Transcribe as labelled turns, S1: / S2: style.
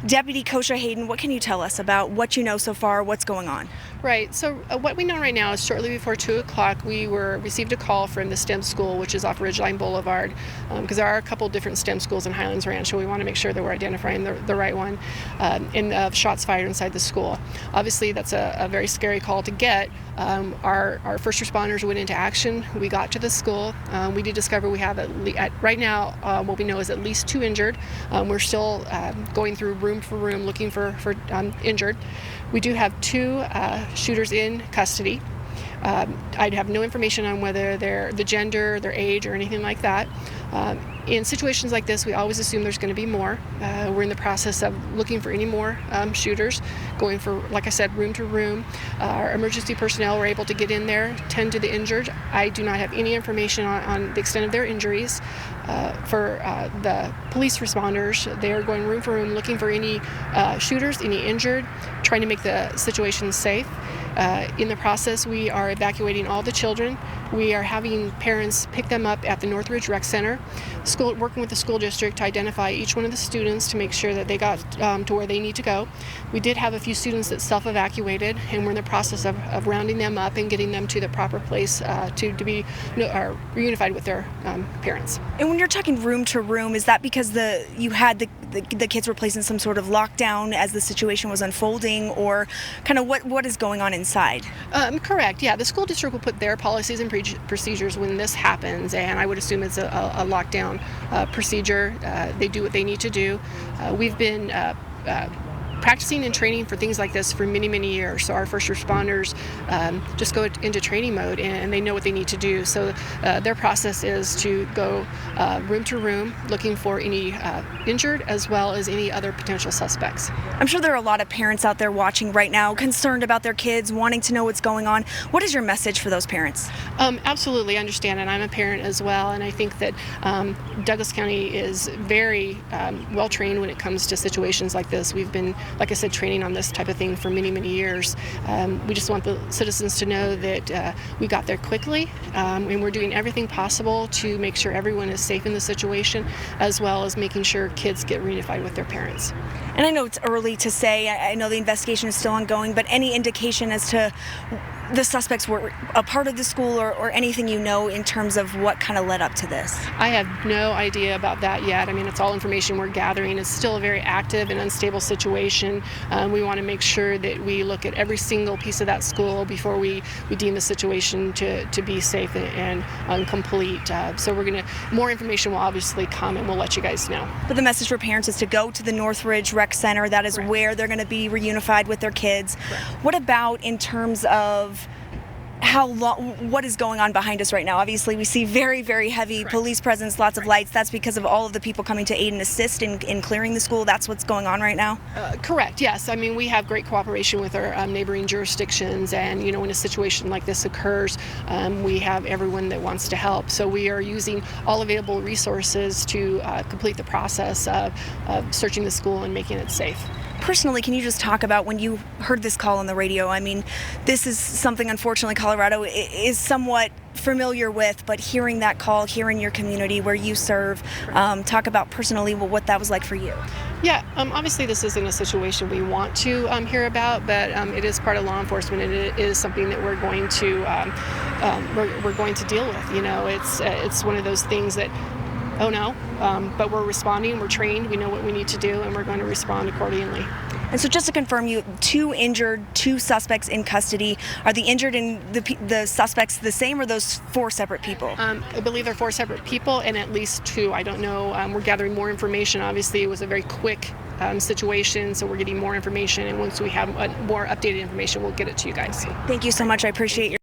S1: Deputy Kosha Hayden, what can you tell us about what you know so far, what's going on?
S2: Right. So what we know right now is shortly before 2 o'clock, we received a call from the STEM school, which is off Ridgeline Boulevard, because there are a couple different STEM schools in Highlands Ranch, so we want to make sure that we're identifying the right one, and shots fired inside the school. Obviously, that's a very scary call to get. Our first responders went into action. We got to the school. We did discover we have right now what we know is at least 2 injured. We're still going through room for room looking for injured. We do have 2 shooters in custody. I'd have no information on whether they're the gender, their age, or anything like that. In situations like this, we always assume there's going to be more. We're in the process of looking for any more shooters, going for, like I said, room to room. Our emergency personnel were able to get in there, tend to the injured. I do not have any information on the extent of their injuries. For the police responders, they are going room for room, looking for any shooters, any injured, trying to make the situation safe. In the process, we are evacuating all the children. We are having parents pick them up at the Northridge Rec Center, working with the school district to identify each one of the students to make sure that they got to where they need to go. We did have a few students that self-evacuated, and we're in the process of rounding them up and getting them to the proper place to be reunified with their parents.
S1: And when you're talking room to room, is that because you had the kids were placed in some sort of lockdown as the situation was unfolding, or kind of what is going on inside?
S2: Correct. Yeah, the school district will put their policies and procedures when this happens, and I would assume it's a lockdown procedure. They do what they need to do. We've been practicing and training for things like this for many, many years. So our first responders just go into training mode, and they know what they need to do. So their process is to go room to room looking for any injured as well as any other potential suspects.
S1: I'm sure there are a lot of parents out there watching right now concerned about their kids, wanting to know what's going on. What is your message for those parents?
S2: Absolutely understand, and I'm a parent as well, and I think that Douglas County is very well trained when it comes to situations like this. We've been, like I said, training on this type of thing for many, many years. We just want the citizens to know that we got there quickly, and we're doing everything possible to make sure everyone is safe in the situation, as well as making sure kids get reunified with their parents.
S1: And I know it's early to say, I know the investigation is still ongoing, but any indication as to the suspects were a part of the school or anything you know in terms of what kind of led up to this?
S2: I have no idea about that yet. I mean, it's all information we're gathering. It's still a very active and unstable situation. We want to make sure that we look at every single piece of that school before we deem the situation to be safe and complete. So more information will obviously come, and we'll let you guys know.
S1: But the message for parents is to go to the Northridge Rec Center. That is
S2: Correct.
S1: Where they're going to be reunified with their kids.
S2: Correct.
S1: What about in terms of what is going on behind us right now? Obviously, we see very, very heavy
S2: Correct.
S1: police presence, lots of lights. That's because of all of the people coming to aid and assist in clearing the school. That's what's going on right now?
S2: Correct, yes. I mean, we have great cooperation with our neighboring jurisdictions, and, when a situation like this occurs, we have everyone that wants to help. So we are using all available resources to complete the process of searching the school and making it safe.
S1: Personally, can you just talk about when you heard this call on the radio? I mean, this is something, unfortunately, Colorado is somewhat familiar with, but hearing that call here in your community where you serve, talk about personally what that was like for you.
S2: Yeah, obviously this isn't a situation we want to hear about, but it is part of law enforcement, and it is something that we're going to deal with. It's one of those things that, oh no, but we're responding, we're trained, we know what we need to do, and we're going to respond accordingly.
S1: And so just to confirm, 2 injured, 2 suspects in custody. Are the injured and the suspects the same, or those 4 separate people?
S2: I believe they're 4 separate people, and at least 2. I don't know. We're gathering more information. Obviously, it was a very quick situation, so we're getting more information, and once we have more updated information, we'll get it to you guys.
S1: Thank you so much. I appreciate your